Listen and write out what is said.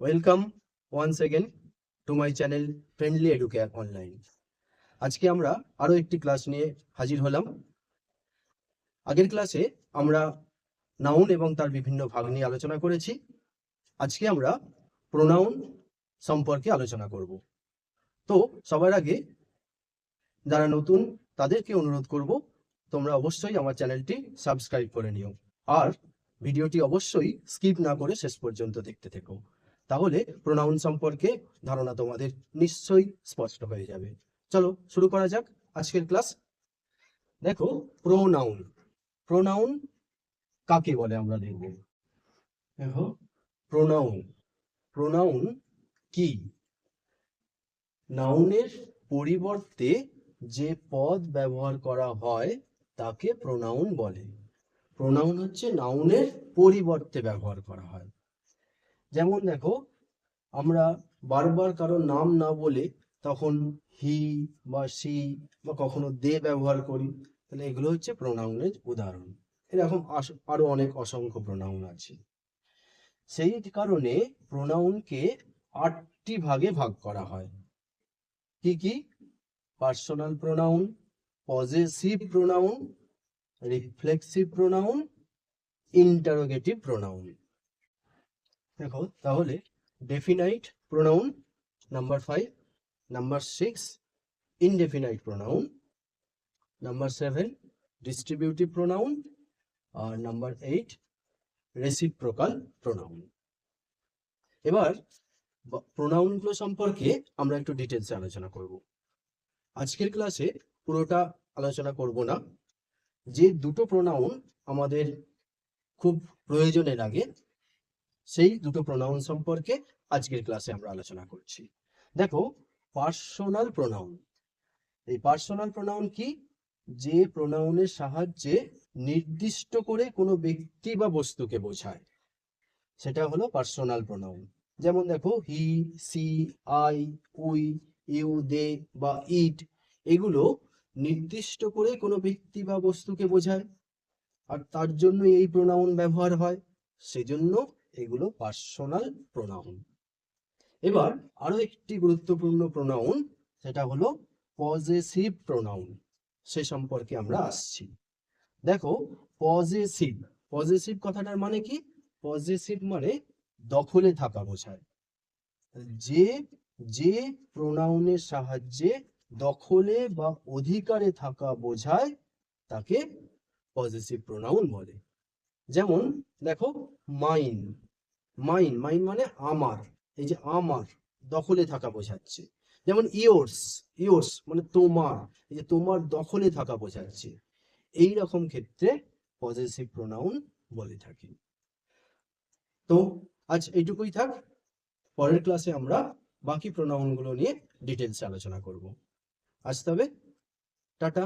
Welcome once again to my channel Friendly Educare Online. আজকে আমরা আরও একটি ক্লাস নিয়ে হাজির হলাম। আগের ক্লাসে আমরা নাউন এবং তার বিভিন্ন ভাগ নিয়ে আলোচনা করেছি। আজকে আমরা প্রোনাউন সম্পর্কে আলোচনা করব। তো সবার আগে যারা নতুন তাদেরকে অনুরোধ করব, তোমরা অবশ্যই আমার চ্যানেলটি সাবস্ক্রাইব করে নিও আর ভিডিওটি অবশ্যই স্কিপ না করে শেষ পর্যন্ত দেখতে থেকো। তাহলে প্রোনাউন সম্পর্কে ধারণা তোমাদের নিশ্চয়ই স্পষ্ট হয়ে যাবে। চলো শুরু করা যাক আজকের ক্লাস। দেখো, প্রোনাউন প্রোনাউন কাকে বলে আমরা দেখব। দেখো, প্রোনাউন প্রোনাউন কি? নাউনের পরিবর্তে যে পদ ব্যবহার করা হয় তাকে প্রোনাউন বলে। প্রোনাউন হচ্ছে নাউনের পরিবর্তে ব্যবহার করা হয়। যেমন দেখো, আমরা বারবার কারো নাম না বলে তখন হি বা সি বা কখনো দে ব্যবহার করি, তাহলে এগুলো হচ্ছে প্রোনাউনের উদাহরণ। এরকম আরো অনেক অসংখ্য প্রোনাউন আছে। সেই কারণে প্রোনাউনকে 8টি ভাগে ভাগ করা হয়। কি কি? Personal pronoun, possessive pronoun, reflexive pronoun, interrogative pronoun. দেখো তাহলে, definite pronoun number 5, number 6 indefinite pronoun, number 7 distributive pronoun, আর নাম্বার 8 রেসিপ্রোকাল প্রোনাউন। এবার প্রোনাউনগুলো সম্পর্কে আমরা একটু ডিটেলসে আলোচনা করব। আজকের ক্লাসে পুরোটা আলোচনা করব না। যে দুটো প্রোনাউন আমাদের খুব প্রয়োজনে লাগে, সেই দুটো প্রোনাউন সম্পর্কে আজকের ক্লাসে আমরা আলোচনা করছি। দেখো, পার্সোনাল প্রোনাউন। এই পার্সোনাল প্রোনাউন কি? যে প্রোনাউনের সাহায্যে নির্দিষ্ট করে কোনো ব্যক্তি বা বস্তুকে বোঝায়, সেটা হলো পার্সোনাল প্রোনাউন। যেমন দেখো, হি, সি, আই, উই, ইউ, দে বা ইট, এগুলো নির্দিষ্ট করে কোনো ব্যক্তি বা বস্তুকে বোঝায়, আর তার জন্য এই প্রোনাউন ব্যবহার হয়, সেজন্য এগুলো পার্সোনাল প্রোনাউন। এবার আরো একটি গুরুত্বপূর্ণ প্রোনাউন, সেটা হলো পজেসিভ প্রোনাউন। সে সম্পর্কে আমরা আসছি। দেখো, পজেসিভ পজেসিভ কথাটার মানে কি? পজেসিভ মানে দখলে থাকা বোঝায়। যে যে প্রোনাউনের সাহায্যে দখলে বা অধিকারে থাকা বোঝায় তাকে পজেসিভ প্রোনাউন বলে। যেমন দেখো, মাইন মাইন মাইন মানে আমার। এই যে আমার, দখলে থাকা বোঝাচ্ছে। যেমন ইয়োর্স ইয়োর্স মানে তোমার, এই যে তোমার দখলে থাকা বোঝাচ্ছে। এই রকম ক্ষেত্রে পজেসিভ প্রোনাউন বলে থাকি। তো আজ এইটুকুই থাক। পরের ক্লাসে আমরা বাকি প্রোনাউনগুলো নিয়ে ডিটেলসে আলোচনা করব। আজ তবে টাটা।